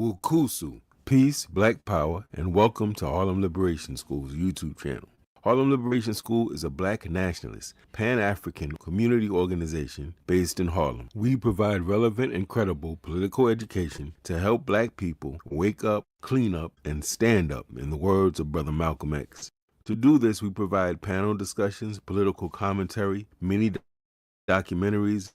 Wukusu, peace, black power, and welcome to Harlem Liberation School's YouTube channel. Harlem Liberation School is a black nationalist, pan-African community organization based in Harlem. We provide relevant and credible political education to help black people wake up, clean up, and stand up, in the words of Brother Malcolm X. To do this, we provide panel discussions, political commentary, mini documentaries,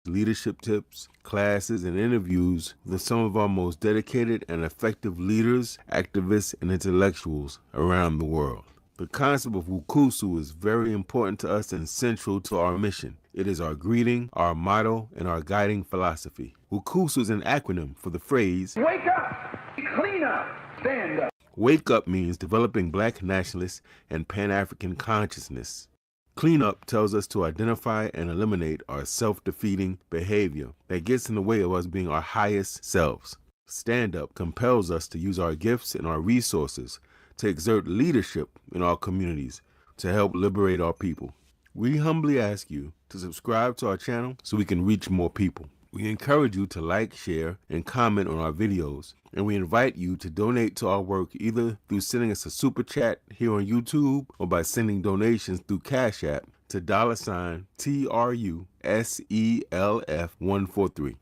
leadership tips, classes, and interviews with some of our most dedicated and effective leaders, activists, and intellectuals around the world. The concept of Wukusu is very important to us and central to our mission. It is our greeting, our motto, and our guiding philosophy. Wukusu is an acronym for the phrase, "Wake up, clean up, stand up." Wake up means developing black nationalist and pan-African consciousness. Clean up tells us to identify and eliminate our self-defeating behavior that gets in the way of us being our highest selves. Stand up compels us to use our gifts and our resources to exert leadership in our communities to help liberate our people. We humbly ask you to subscribe to our channel so we can reach more people. We encourage you to like, share, and comment on our videos, and we invite you to donate to our work either through sending us a super chat here on YouTube or by sending donations through Cash App to $TRUSELF143.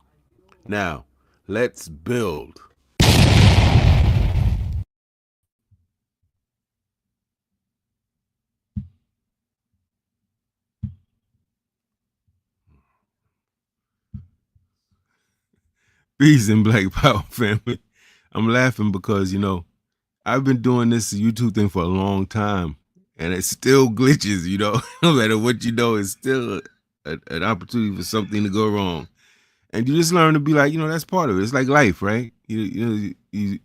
Now, let's build. Peace and black power, family. I'm laughing because, I've been doing this YouTube thing for a long time, and it still glitches, no matter what it's still an opportunity for something to go wrong. And you just learn to be like, that's part of it. It's like life, right? You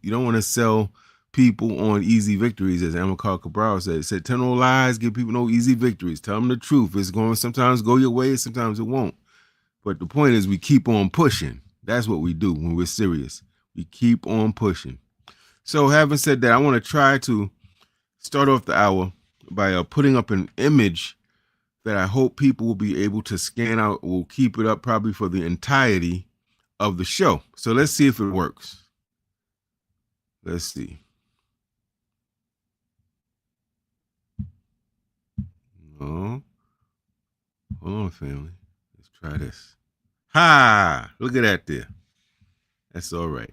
don't want to sell people on easy victories, as Amilcar Cabral said. He said, tell no lies, give people no easy victories. Tell them the truth. It's going to sometimes go your way, sometimes it won't. But the point is we keep on pushing. That's what we do when we're serious. We keep on pushing. So having said that, I want to try to start off the hour by putting up an image that I hope people will be able to scan out. We'll keep it up probably for the entirety of the show. So let's see if it works. Let's see. Oh, hold on, family. Let's try this. Ha! Look at that there. That's all right.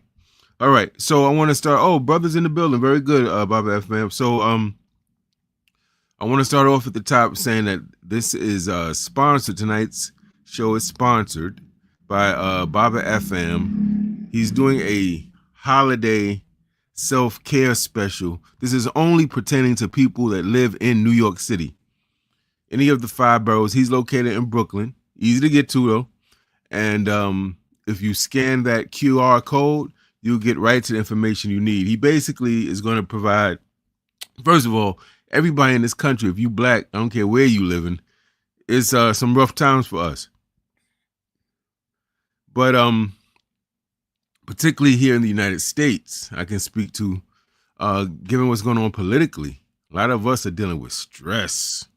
All right. So I want to start. Oh, brothers in the building. Very good, Baba F, man. So I want to start off at the top saying that this is sponsored. Tonight's show is sponsored by Baba FM. He's doing a holiday self-care special. This is only pertaining to people that live in New York City. Any of the 5 boroughs. He's located in Brooklyn. Easy to get to, though. And if you scan that QR code, you'll get right to the information you need. He basically is going to provide, first of all, everybody in this country, if you black, I don't care where you living, it's some rough times for us. But particularly here in the United States, I can speak to, given what's going on politically, a lot of us are dealing with stress.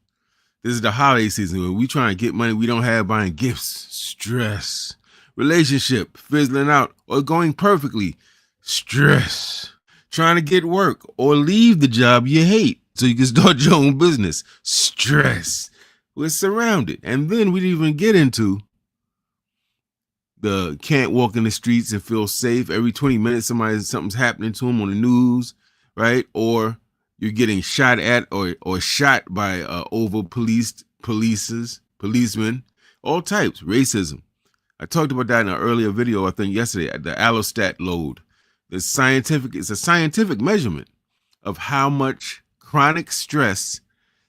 This is the holiday season where we trying to get money we don't have, buying gifts, stress. Relationship fizzling out or going perfectly, stress. Trying to get work or leave the job you hate so you can start your own business, stress. We're surrounded. And then we didn't even get into the can't walk in the streets and feel safe. Every 20 minutes something's happening to them on the news, right? Or you're getting shot at or shot by policemen, all types, racism. I talked about that in an earlier video, I think yesterday, the allostat load. It's a scientific measurement of how much chronic stress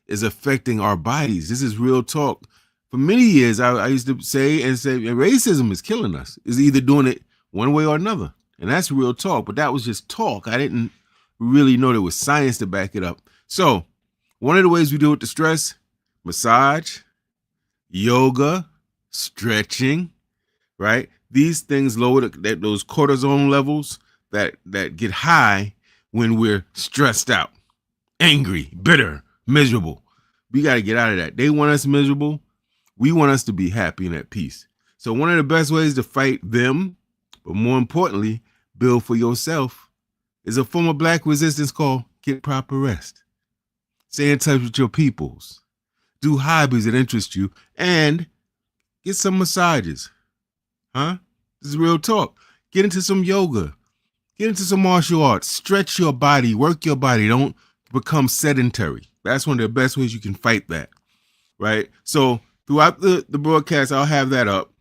is affecting our bodies. This is real talk. For many years, I used to say racism is killing us. It's either doing it one way or another. And that's real talk, but that was just talk. I didn't really know there was science to back it up. So one of the ways we deal with the stress, massage, yoga, stretching, right? These things lower those cortisone levels that get high when we're stressed out, angry, bitter, miserable. We got to get out of that. They want us miserable. We want us to be happy and at peace. So one of the best ways to fight them, but more importantly, build for yourself is a form of black resistance called get proper rest. Stay in touch with your peoples. Do hobbies that interest you and get some massages. Huh? This is real talk. Get into some yoga. Get into some martial arts. Stretch your body. Work your body. Don't become sedentary. That's one of the best ways you can fight that. Right? So throughout the broadcast, I'll have that up.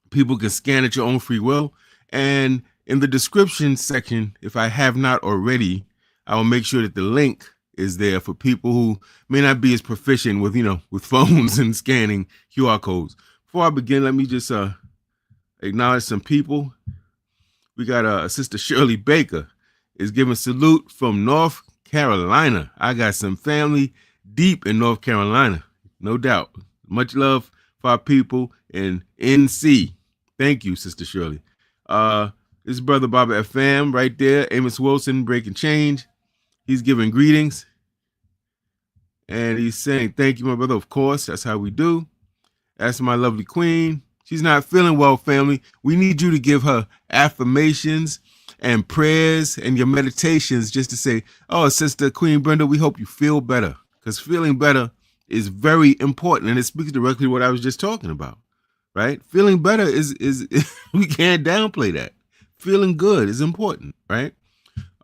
People can scan at your own free will. And in the description section, if I have not already, I will make sure that the link is there for people who may not be as proficient with, with phones and scanning QR codes. Before I begin, let me just acknowledge some people. We got Sister Shirley Baker is giving salute from North Carolina. I got some family deep in North Carolina, no doubt. Much love for our people in NC. Thank you, Sister Shirley. This is Brother Bobby FM right there. Amos Wilson, Breaking Change. He's giving greetings. And he's saying, thank you, my brother. Of course, that's how we do. That's my lovely queen. She's not feeling well, family. We need you to give her affirmations and prayers and your meditations just to say, oh, Sister Queen Brenda, we hope you feel better. Because feeling better is very important. And it speaks directly to what I was just talking about. Right? Feeling better is we can't downplay that. Feeling good is important, right?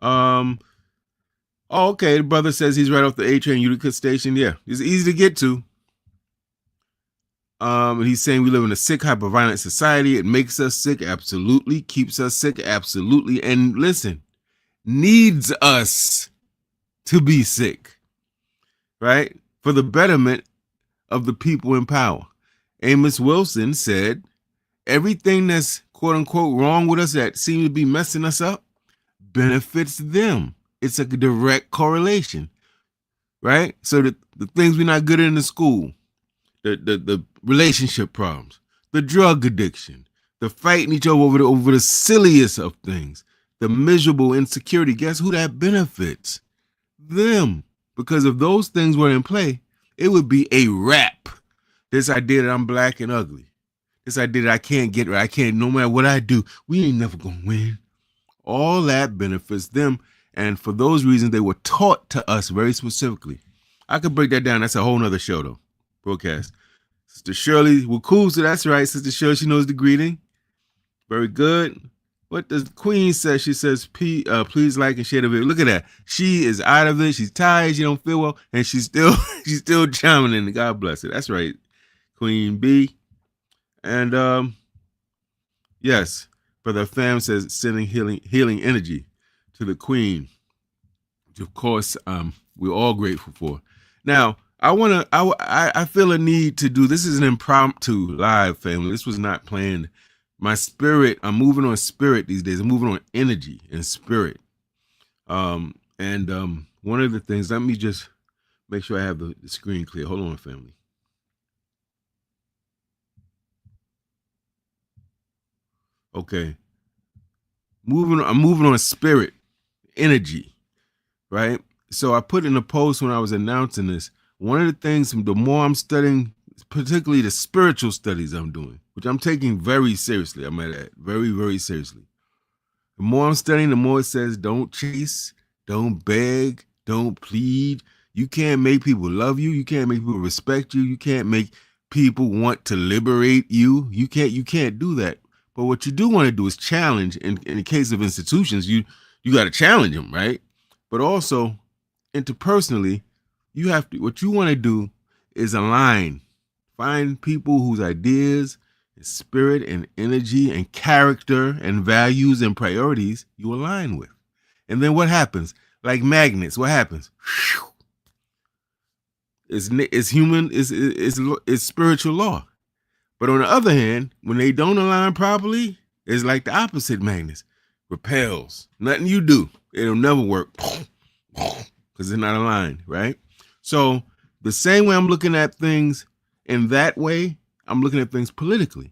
Oh, okay. The brother says he's right off the A train Utica station. Yeah, it's easy to get to. And he's saying we live in a sick, hyper-violent society. It makes us sick, absolutely. Keeps us sick, absolutely. And listen, needs us to be sick, right? For the betterment of the people in power. Amos Wilson said, everything that's quote-unquote wrong with us that seems to be messing us up benefits them. It's a direct correlation, right? So the things we're not good at in the school, the relationship problems, the drug addiction, the fighting each other over the silliest of things, the miserable insecurity, guess who that benefits? Them. Because if those things were in play, it would be a wrap. This idea that I'm black and ugly. This idea that I can't get right. I can't, no matter what I do, we ain't never gonna win. All that benefits them. And for those reasons, they were taught to us very specifically. I could break that down. That's a whole nother show, though. Broadcast. Sister Shirley, well, cool. So that's right. Sister Shirley, she knows the greeting. Very good. What does the Queen say? She says, please like and share the video. Look at that. She is out of it. She's tired. She don't feel well. And she's still chiming in. God bless her. That's right. Queen B. And yes, Brother Fam says sending healing energy to the Queen, which of course we're all grateful for. Now, I feel a need to do this. Is an impromptu live, family. This was not planned. My spirit, I'm moving on spirit these days. I'm moving on energy and spirit. One of the things, let me just make sure I have the screen clear. Hold on, family. Okay. I'm moving on spirit, energy, right? So I put in a post when I was announcing this, one of the things, the more I'm studying, particularly the spiritual studies I'm doing, which I'm taking very seriously, I might add, very, very seriously. The more I'm studying, the more it says, don't chase, don't beg, don't plead. You can't make people love you. You can't make people respect you. You can't make people want to liberate you. You can't do that. But what you do want to do is challenge. In the case of institutions, you got to challenge them, right? But also, interpersonally, what you want to do is align. Find people whose ideas, and spirit, and energy, and character, and values, and priorities you align with. And then what happens? Like magnets, what happens? It's human, it's spiritual law. But on the other hand, when they don't align properly, it's like the opposite magnets. Repels. Nothing you do, it'll never work. Because it's not aligned, right? So the same way I'm looking at things in that way, I'm looking at things politically.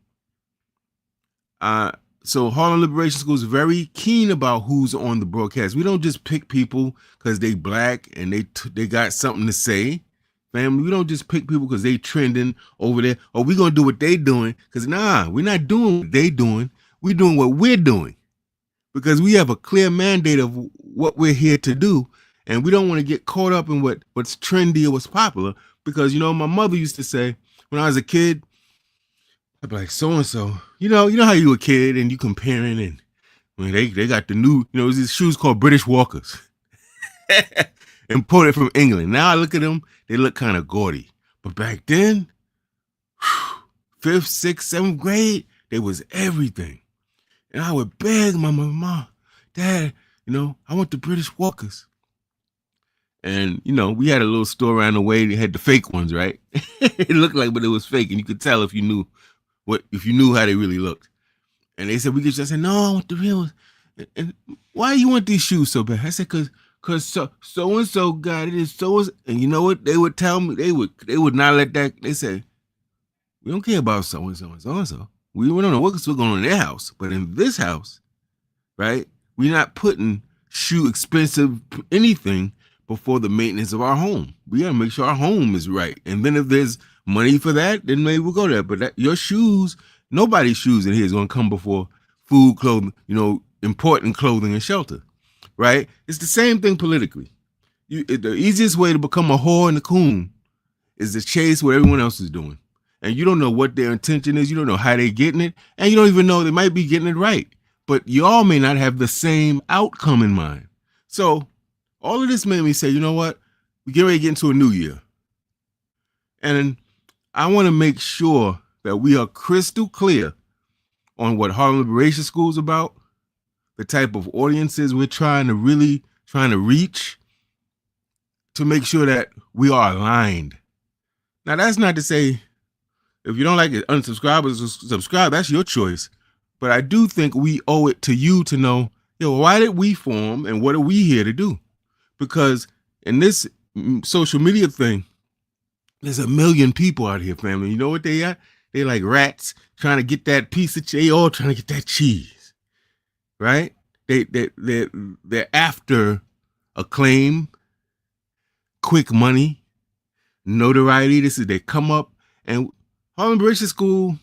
So Harlem Liberation School is very keen about who's on the broadcast. We don't just pick people because they black and they got something to say. Family, we don't just pick people because they trending over there. Or we're going to do what they doing. Because we're not doing what they doing. We're doing what we're doing. because we have a clear mandate of what we're here to do. And we don't want to get caught up in what's trendy or what's popular. Because, my mother used to say when I was a kid, I'd be like, so-and-so, you know how you were a kid and you comparing, and when they got the new, these shoes called British Walkers imported from England. Now I look at them, they look kind of gaudy. But back then, 5th, 6th, 7th grade, they was everything. And I would beg my mom, Dad, I want the British Walkers. And, we had a little store around the way. They had the fake ones, right? It looked like, but it was fake. And you could tell if you knew how they really looked. And they said, we could just say, no, I want the real ones. And why you want these shoes so bad? I said, cause so-and-so got it. And so-and-so. And you know what? They would tell me, they would not let that. They say, we don't care about so-and-so and so-and-so. We don't know what's going on in their house. But in this house, right, we're not putting expensive anything before the maintenance of our home. We got to make sure our home is right. And then if there's money for that, then maybe we'll go there. But your shoes, nobody's shoes in here is going to come before food, clothing, important clothing and shelter, right? It's the same thing politically. The easiest way to become a whore and a coon is to chase what everyone else is doing. And you don't know what their intention is. You don't know how they're getting it. And you don't even know they might be getting it right. But you all may not have the same outcome in mind. So all of this made me say, you know what? We get ready to get into a new year. And I want to make sure that we are crystal clear on what Harlem Liberation School is about, the type of audiences we're trying to reach, to make sure that we are aligned. Now, that's not to say if you don't like it, unsubscribe or subscribe. That's your choice. But I do think we owe it to you to know, why did we form and what are we here to do? Because in this social media thing, there's a million people out here, family. You know what they are? They like rats trying to get that piece of cheese. They all trying to get that cheese, right? They're after acclaim, quick money, notoriety. They come up, and Harlem Liberation School,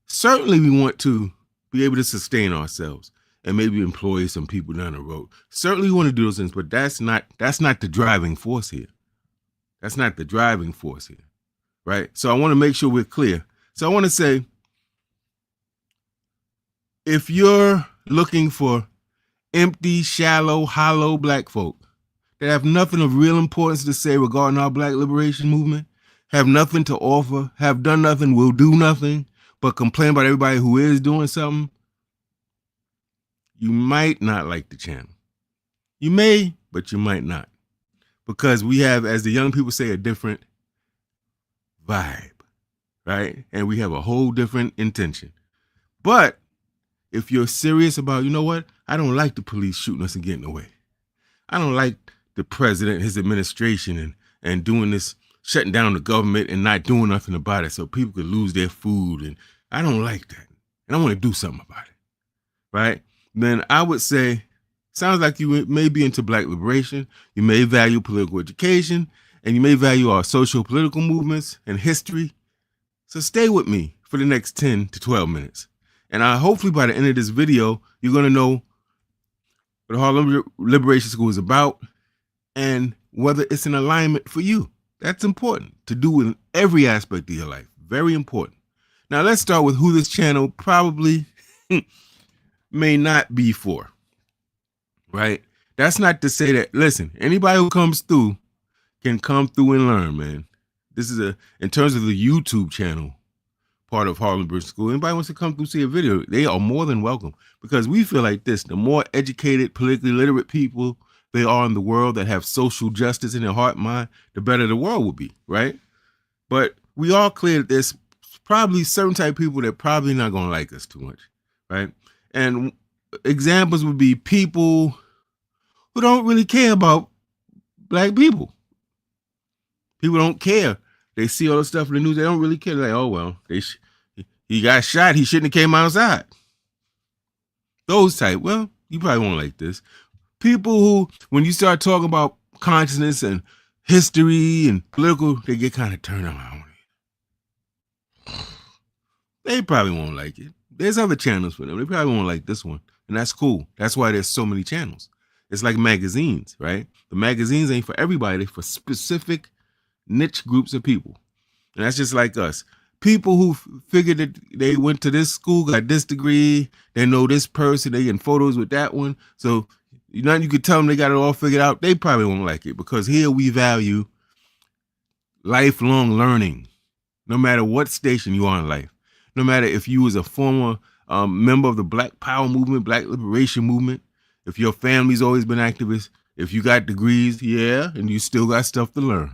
certainly we want to be able to sustain ourselves and maybe employ some people down the road. Certainly we want to do those things, but that's not the driving force here. That's not the driving force here, right? So I want to make sure we're clear. So I want to say, if you're looking for empty, shallow, hollow black folk that have nothing of real importance to say regarding our black liberation movement, have nothing to offer, have done nothing, will do nothing, but complain about everybody who is doing something, you might not like the channel. You may, but you might not. Because we have, as the young people say, a different vibe, right? And we have a whole different intention. But if you're serious about, I don't like the police shooting us and getting away. I don't like the president, his administration, and doing this, shutting down the government and not doing nothing about it so people could lose their food. And I don't like that. And I want to do something about it, right? Then I would say, sounds like you may be into black liberation, you may value political education, and you may value our social political movements and history. So stay with me for the next 10 to 12 minutes. And hopefully by the end of this video, you're going to know what Harlem Liberation School is about and whether it's an alignment for you. That's important to do in every aspect of your life. Very important. Now let's start with who this channel probably may not be for, right? That's not to say that, listen, anybody who comes through can come through and learn, man. This is in terms of the YouTube channel, part of Harlem Liberation School. Anybody wants to come through, see a video, they are more than welcome, because we feel like this: the more educated, politically literate people they are in the world that have social justice in their heart and mind, the better the world will be, right? But we are clear that there's probably certain type of people that probably not going to like us too much, right? And examples would be people who don't really care about black people. People don't care. They see all the stuff in the news. They don't really care. They're like, oh, well, he got shot. He shouldn't have came outside. Those type. Well, you probably won't like this. People who, when you start talking about consciousness and history and political, they get kind of turned around. They probably won't like it. There's other channels for them. They probably won't like this one. And that's cool. That's why there's so many channels. It's like magazines, right? The magazines ain't for everybody, they're for specific niche groups of people. And that's just like us. People who figured that they went to this school, got this degree, they know this person, they getting photos with that one. So you could tell them they got it all figured out. They probably won't like it, because here we value lifelong learning, no matter what station you are in life. No matter if you was a former member of the Black Power movement, Black Liberation movement, if your family's always been activists, if you got degrees, yeah, and you still got stuff to learn.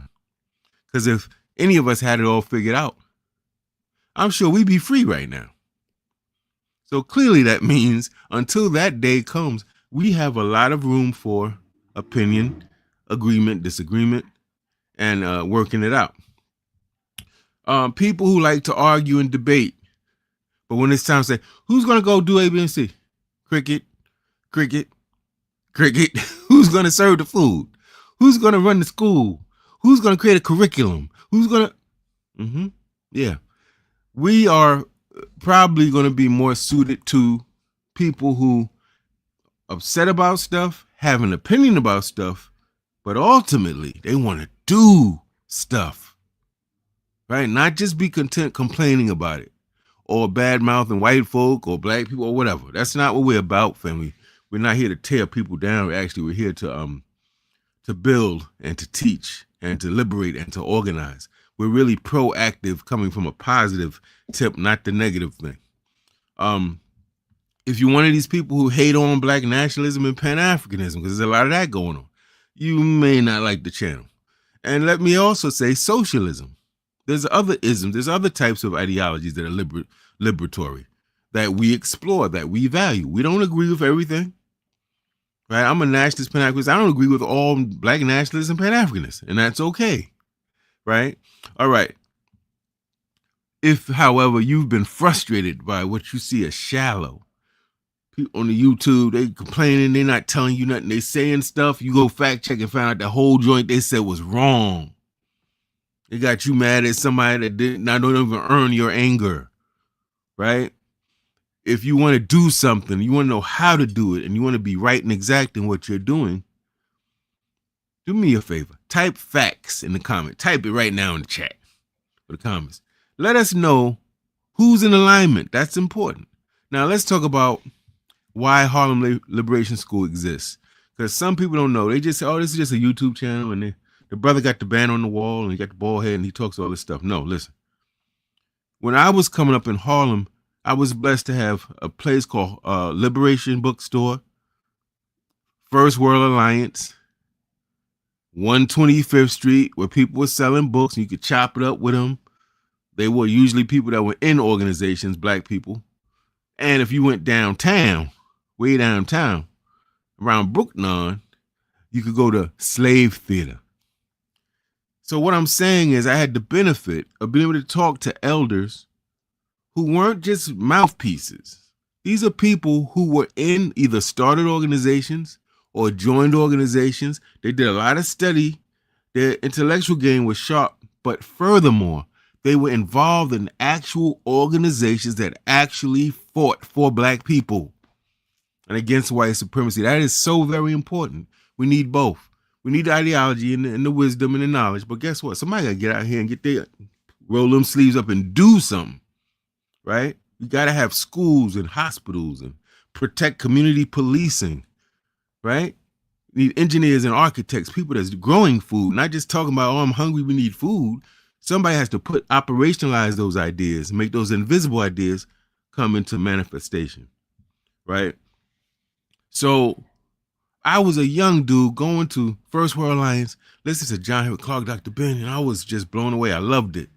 Because if any of us had it all figured out, I'm sure we'd be free right now. So clearly that means until that day comes, we have a lot of room for opinion, agreement, disagreement, and working it out. People who like to argue and debate, but when it's time to say, who's going to go do A, B, and C? Cricket, cricket, cricket. Who's going to serve the food? Who's going to run the school? Who's going to create a curriculum? Who's going to... Yeah. We are probably going to be more suited to people who upset about stuff, have an opinion about stuff, but ultimately they want to do stuff, right? Not just be content complaining about it or bad mouthing white folk or black people or whatever. That's not what we're about, family. We're not here to tear people down. Actually, we're here to build and to teach and to liberate and to organize. We're really proactive, coming from a positive tip, not the negative thing. If you're one of these people who hate on Black nationalism and Pan-Africanism, because there's a lot of that going on, you may not like the channel. And let me also say socialism. There's other isms, there's other types of ideologies that are liberatory, that we explore, that we value. We don't agree with everything, right? I'm a nationalist, Pan-Africanist. I don't agree with all Black nationalists and Pan-Africanists, and that's okay, right? All right. If, however, you've been frustrated by what you see as shallow, people on the YouTube, they complaining, they're not telling you nothing, they saying stuff, you go fact check and find out the whole joint they said was wrong. They got you mad at somebody that don't even earn your anger, right? If you want to do something, you want to know how to do it, and you want to be right and exact in what you're doing, do me a favor. Type facts in the comment. Type it right now in the chat or the comments. Let us know who's in alignment. That's important. Now let's talk about why Harlem Liberation School exists. Because some people don't know. They just say, oh, this is just a YouTube channel, and the brother got the band on the wall, and he got the bald head, and he talks all this stuff. No, listen. When I was coming up in Harlem, I was blessed to have a place called Liberation Bookstore, First World Alliance, 125th Street, where people were selling books, and you could chop it up with them. They were usually people that were in organizations, Black people. And if you went downtown, way downtown, around Brooknon, you could go to Slave Theater. So what I'm saying is I had the benefit of being able to talk to elders who weren't just mouthpieces. These are people who were in either started organizations or joined organizations. They did a lot of study. Their intellectual game was sharp, but furthermore, they were involved in actual organizations that actually fought for Black people and against white supremacy. That is so very important. We need both. We need the ideology and the wisdom and the knowledge. But guess what? Somebody got to get out here and roll them sleeves up and do something, right? We got to have schools and hospitals and protect community policing, right? We need engineers and architects, people that's growing food, not just talking about, oh, I'm hungry, we need food. Somebody has to operationalize those ideas, make those invisible ideas come into manifestation, right? So I was a young dude going to First World Alliance, listening to John Henrik Clarke, Dr. Ben, and I was just blown away. I loved it.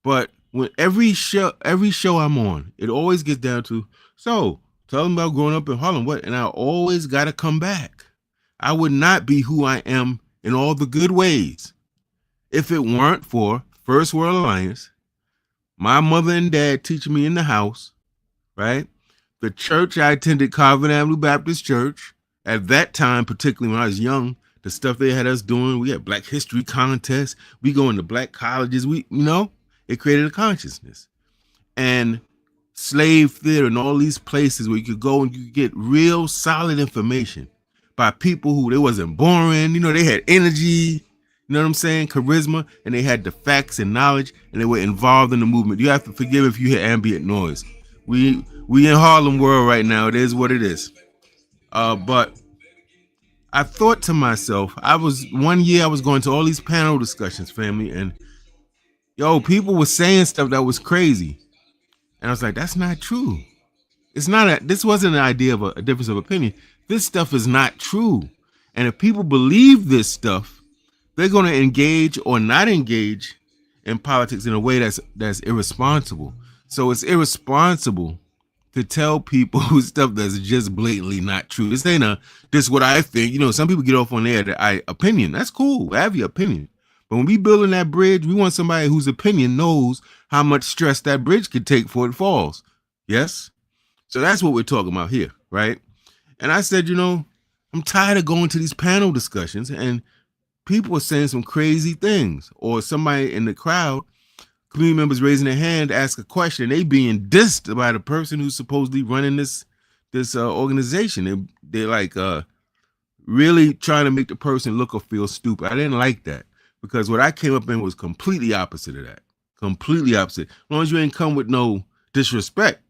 But when every show I'm on, it always gets down to, so tell them about growing up in Harlem, what? And I always got to come back. I would not be who I am in all the good ways if it weren't for First World Alliance, my mother and dad teaching me in the house, right? The church I attended, Calvin Avenue Baptist Church. At that time, particularly when I was young, the stuff they had us doing, we had Black History contests. We go into Black colleges. It created a consciousness. And slave theater and all these places where you could go and you could get real solid information by people who they wasn't boring, they had energy, you know what I'm saying, charisma, and they had the facts and knowledge, and they were involved in the movement. You have to forgive if you hear ambient noise. We in Harlem world right now. It is what it is. But I thought to myself, one year I was going to all these panel discussions, family, and people were saying stuff that was crazy. And I was like, that's not true. This wasn't an idea of a difference of opinion. This stuff is not true. And if people believe this stuff, they're going to engage or not engage in politics in a way that's irresponsible. So it's irresponsible to tell people stuff that's just blatantly not true. This ain't this what I think. Some people get off on their opinion. That's cool. Have your opinion. But when we building that bridge, we want somebody whose opinion knows how much stress that bridge could take before it falls. Yes? So that's what we're talking about here, right? And I said, I'm tired of going to these panel discussions and people are saying some crazy things, or somebody in the crowd, community members raising their hand to ask a question, they being dissed by the person who's supposedly running this organization. They're like really trying to make the person look or feel stupid. I didn't like that, because what I came up in was completely opposite of that. Completely opposite. As long as you ain't come with no disrespect,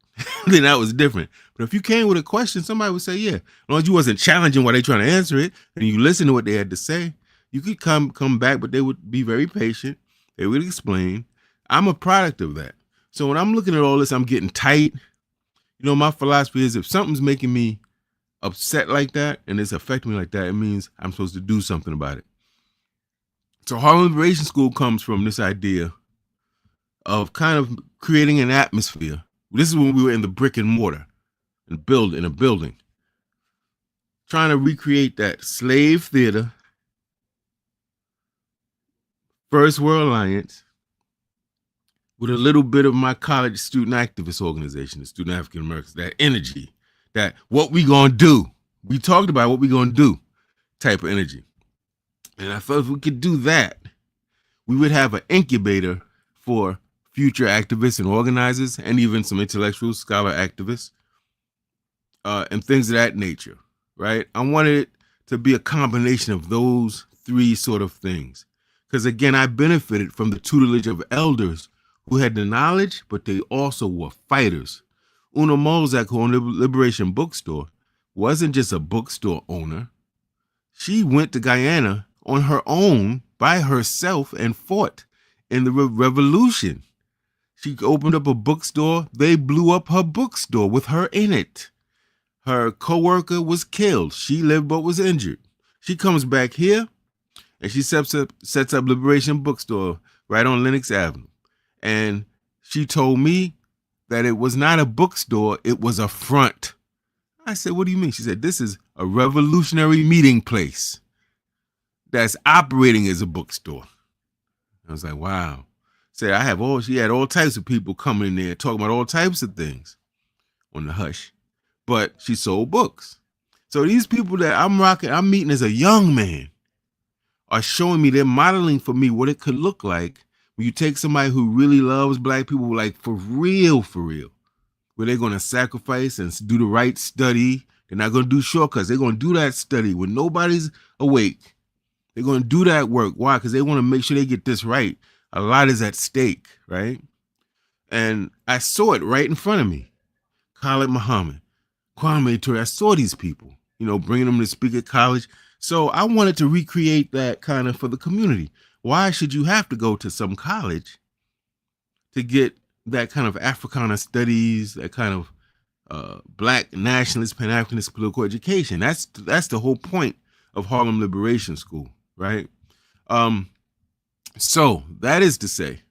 then that was different. But if you came with a question, somebody would say, yeah. As long as you wasn't challenging while they trying to answer it, and you listen to what they had to say, you could come back, but they would be very patient. They would explain. I'm a product of that. So when I'm looking at all this, I'm getting tight. My philosophy is if something's making me upset like that and it's affecting me like that, it means I'm supposed to do something about it. So Harlem Liberation School comes from this idea of kind of creating an atmosphere. This is when we were in the brick and mortar and in a building, trying to recreate that slave theater, First World Alliance, with a little bit of my college student activist organization, the Student African Americans, that energy, that what we gonna do. We talked about what we gonna do type of energy. And I felt if we could do that, we would have an incubator for future activists and organizers, and even some intellectual scholar activists, and things of that nature, right? I wanted it to be a combination of those three sort of things. Because again, I benefited from the tutelage of elders who had the knowledge, but they also were fighters. Una Mozak, who owned the Liberation Bookstore, wasn't just a bookstore owner. She went to Guyana on her own by herself and fought in the revolution. She opened up a bookstore. They blew up her bookstore with her in it. Her co-worker was killed. She lived but was injured. She comes back here and she sets up Liberation Bookstore right on Lenox Avenue. And she told me that it was not a bookstore, it was a front. I said, what do you mean? She said, this is a revolutionary meeting place that's operating as a bookstore. I was like, wow. She had all types of people coming in there talking about all types of things on the hush, but she sold books. So these people that I'm meeting as a young man are showing me, they're modeling for me what it could look like when you take somebody who really loves Black people, like for real, where they're going to sacrifice and do the right study. They're not going to do shortcuts. They're going to do that study when nobody's awake. They're going to do that work. Why? Because they want to make sure they get this right. A lot is at stake, right? And I saw it right in front of me. Khalid Muhammad, Kwame Ture, I saw these people, bringing them to speak at college. So I wanted to recreate that kind of for the community. Why should you have to go to some college to get that kind of Africana studies, that kind of Black nationalist, Pan-Africanist political education? That's the whole point of Harlem Liberation School, right? So that is to say,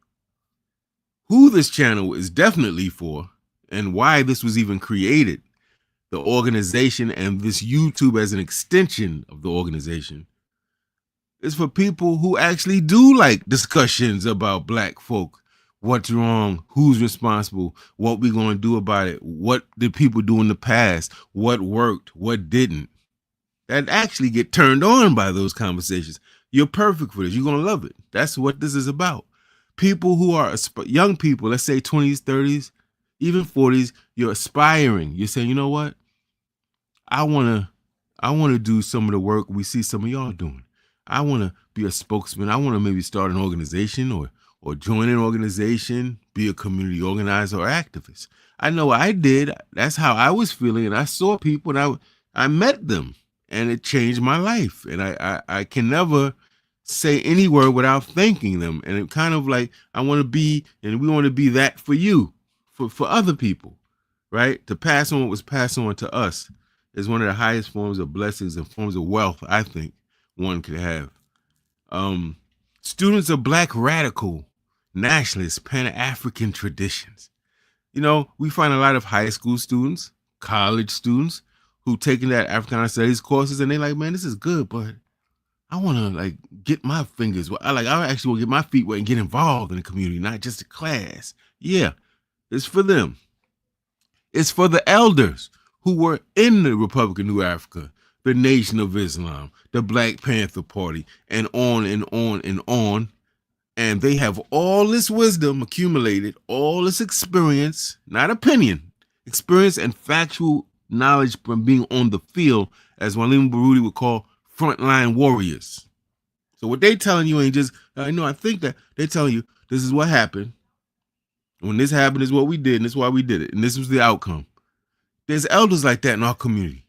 who this channel is definitely for and why this was even created, the organization and this YouTube as an extension of the organization, is for people who actually do like discussions about Black folk. What's wrong? Who's responsible? What we going to do about it? What did people do in the past? What worked? What didn't? That actually get turned on by those conversations. You're perfect for this. You're going to love it. That's what this is about. People who are young people, let's say 20s, 30s, even 40s, you're aspiring. You're saying, you know what? I want to do some of the work we see some of y'all doing. I want to be a spokesman. I want to maybe start an organization or join an organization, be a community organizer or activist. I know I did. That's how I was feeling. And I saw people and I met them and it changed my life. And I can never say any word without thanking them. And it kind of like, I want to be, and we want to be that for you, for other people, right? To pass on what was passed on to us is one of the highest forms of blessings and forms of wealth I think one could have. Students of Black radical, nationalist, Pan-African traditions. You know, we find a lot of high school students, college students who taking that Africana studies courses and they're like, man, this is good, but I want to like get my fingers. I actually want to get my feet wet and get involved in the community, not just a class. Yeah, it's for them. It's for the elders who were in the Republic of New Africa, the Nation of Islam, the Black Panther Party, and on and on and on. And they have all this wisdom accumulated, all this experience, not opinion, experience and factual knowledge from being on the field, as Mwalimu Baruti would call frontline warriors. So what they telling you ain't just, I think that they're telling you this is what happened. When this happened, this is what we did, and this is why we did it. And this was the outcome. There's elders like that in our community.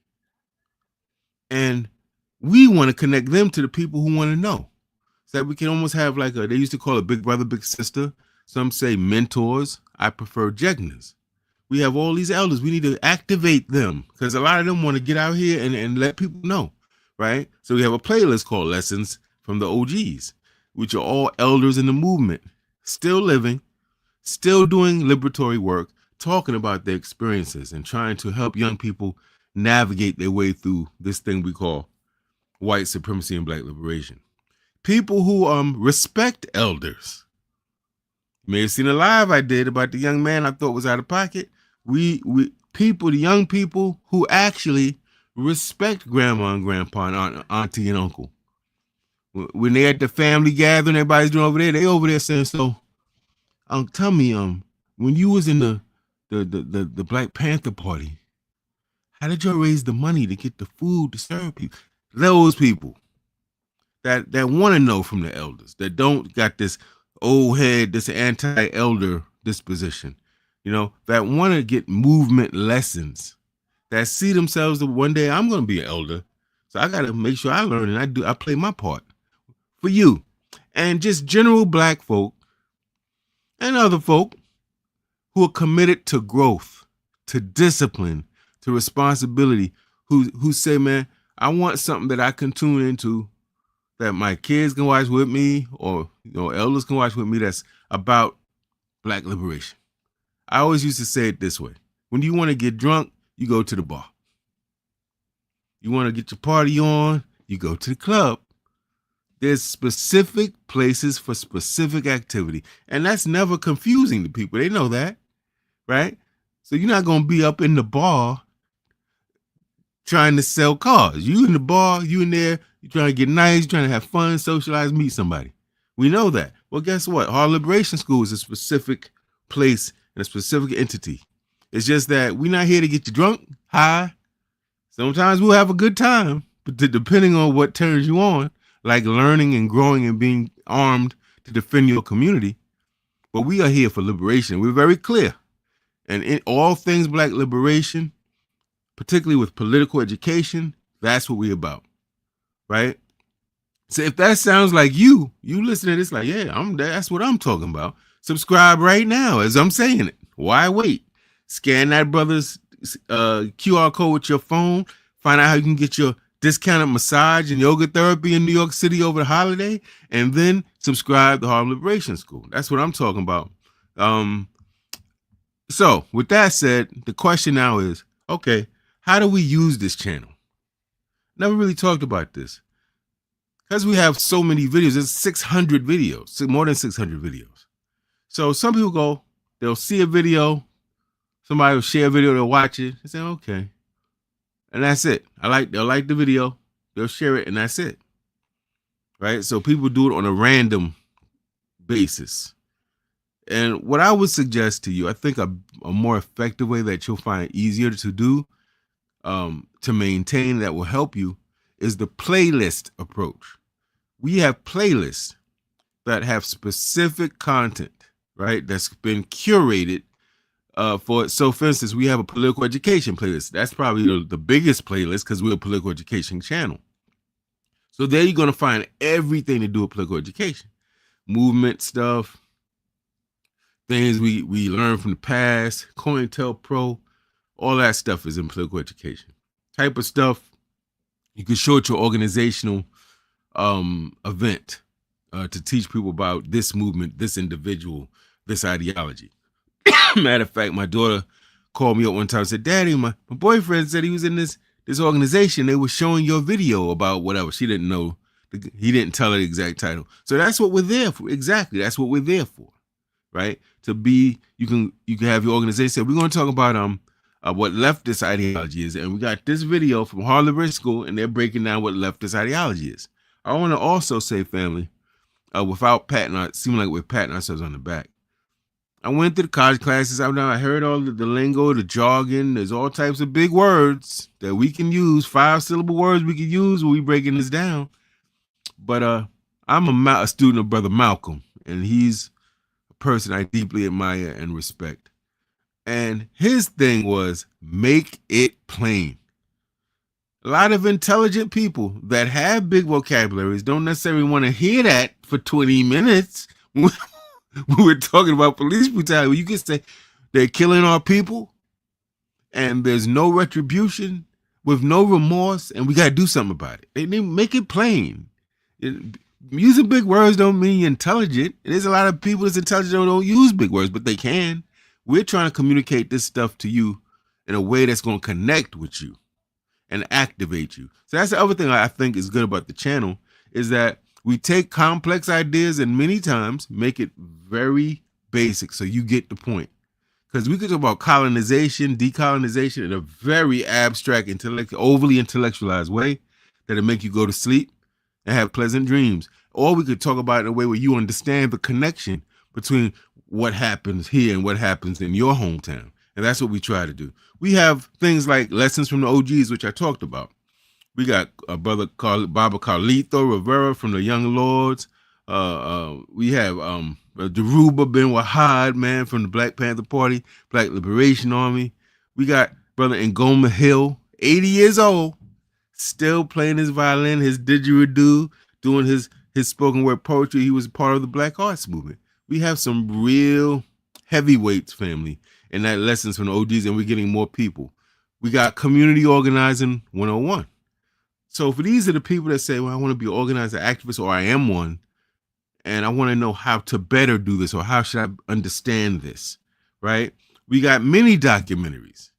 And we want to connect them to the people who want to know. So that we can almost have like they used to call it big brother, big sister. Some say mentors. I prefer jegnas. We have all these elders. We need to activate them because a lot of them want to get out here and let people know, right? So we have a playlist called Lessons from the OGs, which are all elders in the movement, still living, still doing liberatory work, talking about their experiences and trying to help young people navigate their way through this thing we call white supremacy and Black liberation. People who respect elders. You may have seen a live I did about the young man I thought was out of pocket. The young people who actually respect grandma and grandpa and auntie and uncle. When they at the family gathering, everybody's doing over there, they over there saying, so tell me, when you was in the Black Panther Party, how did you raise the money to get the food to serve people? Those people that want to know from the elders, that don't got this old head, this anti-elder disposition, that want to get movement lessons, that see themselves that one day I'm going to be an elder. So I got to make sure I learn and I play my part for you. And just general Black folk and other folk who are committed to growth, to discipline, to responsibility, who say, man, I want something that I can tune into, that my kids can watch with me, or elders can watch with me, that's about Black liberation. I always used to say it this way. When you want to get drunk, you go to the bar. You want to get your party on, you go to the club. There's specific places for specific activity. And that's never confusing to people. They know that, right? So you're not going to be up in the bar trying to sell cars. You in the bar, you in there, you're trying to get nice, you're trying to have fun, socialize, meet somebody. We know that. Well, guess what? HarlemLSchool is a specific place and a specific entity. It's just that we're not here to get you drunk, high. Sometimes we'll have a good time, but depending on what turns you on, like learning and growing and being armed to defend your community. But we are here for liberation. We're very clear. And in all things Black liberation, particularly with political education, that's what we're about, right? So if that sounds like you listen to this like, yeah, that's what I'm talking about. Subscribe right now as I'm saying it. Why wait? Scan that brother's QR code with your phone. Find out how you can get your discounted massage and yoga therapy in New York City over the holiday, and then subscribe to HarlemLSchool. That's what I'm talking about. So with that said, the question now is, okay, how do we use this channel? Never really talked about this. Because we have so many videos, there's 600 videos, more than 600 videos. So some people they'll see a video, somebody will share a video, they'll watch it, and say, okay. And that's it. They'll like the video, they'll share it, and that's it. Right? So people do it on a random basis. And what I would suggest to you, I think a more effective way that you'll find easier to do, to maintain, that will help you, is the playlist approach. We have playlists that have specific content, right? That's been curated for it. So for instance, we have a political education playlist. That's probably the biggest playlist because we're a political education channel. So there you're going to find everything to do with political education, movement stuff, things we learned from the past, COINTELPRO, all that stuff is in political education. Type of stuff you can show at your organizational event to teach people about this movement, this individual, this ideology. Matter of fact, my daughter called me up one time and said, "Daddy, my boyfriend said he was in this organization. They were showing your video about whatever." She didn't know. He didn't tell her the exact title. So that's what we're there for. Exactly. That's what we're there for, right? To be, you can have your organization say, we're going to talk about what leftist ideology is. And we got this video from HarlemLSchool, and they're breaking down what leftist ideology is. I want to also say, family, without seeming like we're patting ourselves on the back, I went to the college classes. I heard all the lingo, the jargon. There's all types of big words that we can use, 5-syllable words we can use when we breaking this down. But I'm a student of Brother Malcolm, and he's a person I deeply admire and respect. And his thing was, make it plain. A lot of intelligent people that have big vocabularies don't necessarily want to hear that for 20 minutes. We're talking about police brutality. You can say they're killing our people and there's no retribution with no remorse, and we got to do something about it. They make it plain. Using big words don't mean you're intelligent. There's a lot of people that's intelligent that don't use big words, but they can. We're trying to communicate this stuff to you in a way that's going to connect with you and activate you. So that's the other thing I think is good about the channel, is that we take complex ideas and many times make it very basic so you get the point. Because we could talk about colonization, decolonization in a very abstract, overly intellectualized way that'll make you go to sleep and have pleasant dreams. Or we could talk about it in a way where you understand the connection between what happens here and what happens in your hometown. And that's what we try to do. We have things like lessons from the OGs, which I talked about. We got a brother called Baba Carlito Rivera from the Young Lords. We have Daruba bin Wahad, man, from the Black Panther Party, Black Liberation Army. We got brother Ngoma Hill, 80 years old, still playing his violin, his didgeridoo, doing his spoken word poetry. He was part of the Black Arts Movement. We have some real heavyweights, family, and that lessons from the OGs, and we're getting more people. We got Community Organizing 101. So for these are the people that say, well, I want to be an organizer, activist, or I am one, and I want to know how to better do this, or how should I understand this, right? We got many documentaries.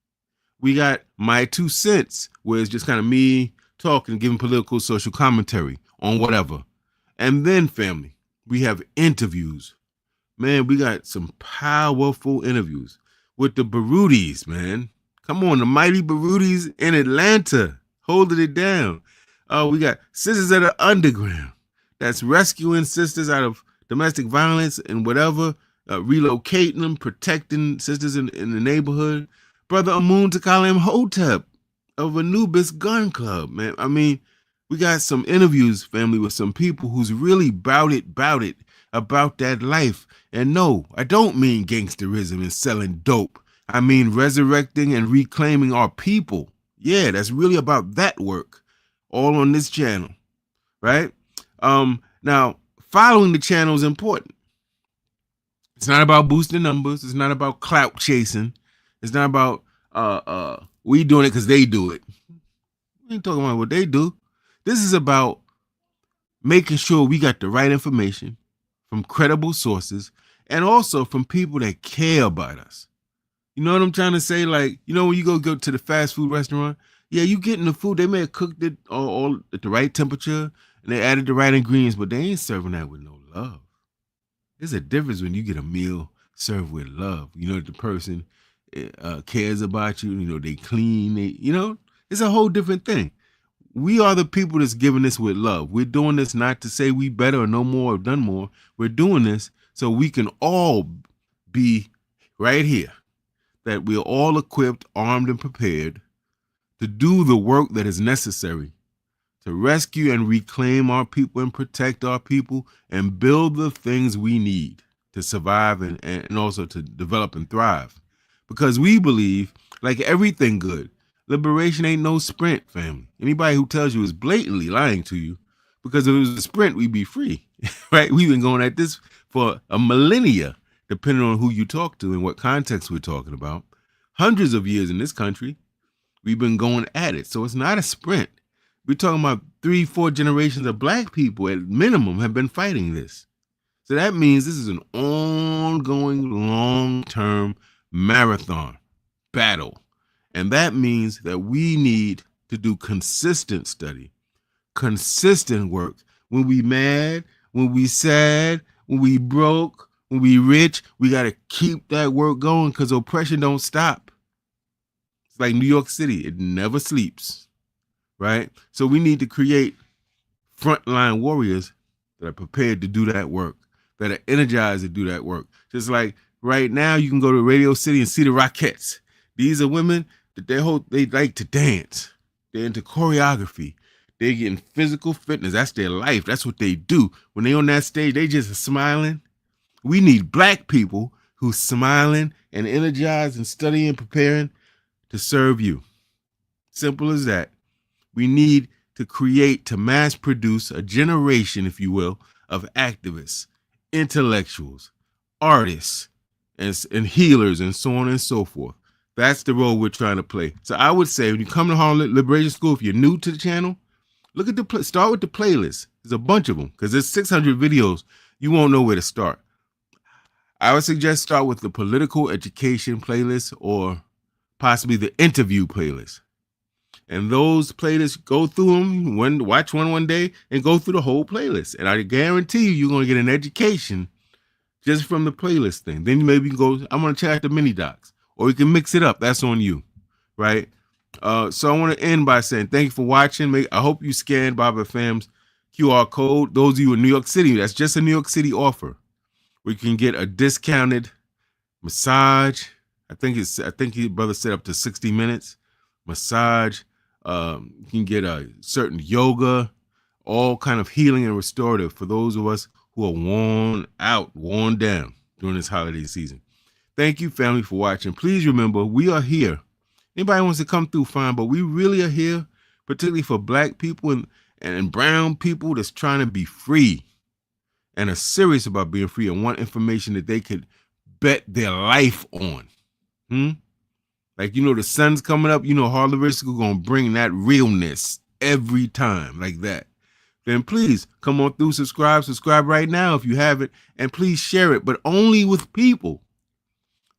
We got My 2 Cents, where it's just kind of me talking, giving political, social commentary on whatever. And then, family, we have interviews. Man, we got some powerful interviews with the Barudis, man. Come on, the mighty Barudis in Atlanta, holding it down. We got Sisters of the Underground, that's rescuing sisters out of domestic violence and whatever, relocating them, protecting sisters in the neighborhood. Brother Amun Takalim Hotep of Anubis Gun Club, man. I mean, we got some interviews, family, with some people who's really bout about that life. And no, I don't mean gangsterism and selling dope. I mean resurrecting and reclaiming our people. Yeah, that's really about that work, all on this channel, right? Now, following the channel is important. It's not about boosting numbers. It's not about clout chasing. It's not about we doing it because they do it. We ain't talking about what they do. This is about making sure we got the right information from credible sources and also from people that care about us. You know what I'm trying to say? Like, you know, when you go to the fast food restaurant, yeah, you getting the food. They may have cooked it all at the right temperature and they added the right ingredients, but they ain't serving that with no love. There's a difference when you get a meal served with love. You know, the person cares about you. You know, they clean. It's a whole different thing. We are the people that's giving this with love. We're doing this not to say we better or know more or done more. We're doing this so we can all be right here, that we're all equipped, armed, and prepared to do the work that is necessary to rescue and reclaim our people and protect our people and build the things we need to survive and also to develop and thrive. Because we believe, like everything good, liberation ain't no sprint, family. Anybody who tells you is blatantly lying to you, because if it was a sprint, we'd be free, right? We've been going at this for a millennia, depending on who you talk to and what context we're talking about. Hundreds of years in this country, we've been going at it. So it's not a sprint. We're talking about 3-4 generations of black people at minimum have been fighting this. So that means this is an ongoing, long-term marathon battle. And that means that we need to do consistent study, consistent work. When we mad, when we sad, when we broke, when we rich, we got to keep that work going because oppression don't stop. It's like New York City. It never sleeps, right? So we need to create frontline warriors that are prepared to do that work, that are energized to do that work. Just like right now, you can go to Radio City and see the Rockettes. These are women that they like to dance. They're into choreography. They're getting physical fitness. That's their life. That's what they do. When they on that stage, they just smiling. We need black people who's smiling and energized and studying and preparing to serve you. Simple as that. We need to create, to mass produce a generation, if you will, of activists, intellectuals, artists, and healers, and so on and so forth. That's the role we're trying to play. So I would say when you come to Harlem Liberation School, if you're new to the channel, look at start with the playlist. There's a bunch of them because there's 600 videos. You won't know where to start. I would suggest start with the political education playlist or possibly the interview playlist. And those playlists, go through them, watch one day, and go through the whole playlist. And I guarantee you're going to get an education just from the playlist thing. Then maybe you can go, I'm going to check out the mini docs. Or you can mix it up. That's on you, right? So I want to end by saying thank you for watching. I hope you scanned Baba Fam's QR code. Those of you in New York City, that's just a New York City offer, where you can get a discounted massage. I think your brother said up to 60 minutes massage. You can get a certain yoga, all kind of healing and restorative for those of us who are worn down during this holiday season. Thank you, family, for watching. Please remember, we are here. Anybody wants to come through, fine, but we really are here, particularly for black people and brown people that's trying to be free and are serious about being free and want information that they could bet their life on. Like, the sun's coming up, HarlemLSchool going to bring that realness every time like that. Then please come on through, subscribe right now if you haven't, and please share it, but only with people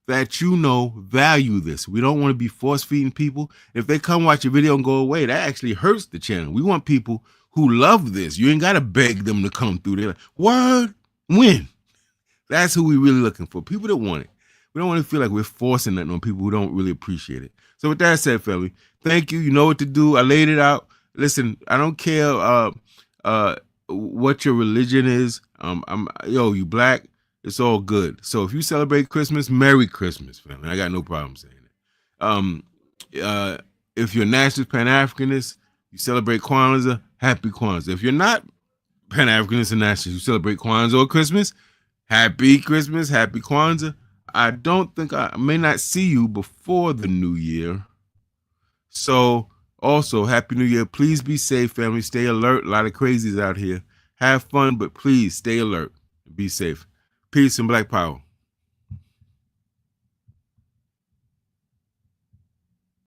that value this. We don't want to be force-feeding people. If they come watch a video and go away, that actually hurts the channel. We want people who love this. You ain't got to beg them to come through. They're like, word, when? That's who we really looking for, people that want it. We don't want to feel like we're forcing that on people who don't really appreciate it. So with that said, family, thank you. You know what to do. I laid it out. Listen, I don't care what your religion is. You black, it's all good. So if you celebrate Christmas, Merry Christmas, family. I got no problem saying it. If you're nationalist, Pan-Africanist, you celebrate Kwanzaa, Happy Kwanzaa. If you're not Pan-Africanist and nationalist, you celebrate Kwanzaa or Christmas, Happy Christmas, Happy Kwanzaa. I may not see you before the new year. So also, Happy New Year. Please be safe, family. Stay alert. A lot of crazies out here. Have fun, but please stay alert. Be safe. Peace and Black Power.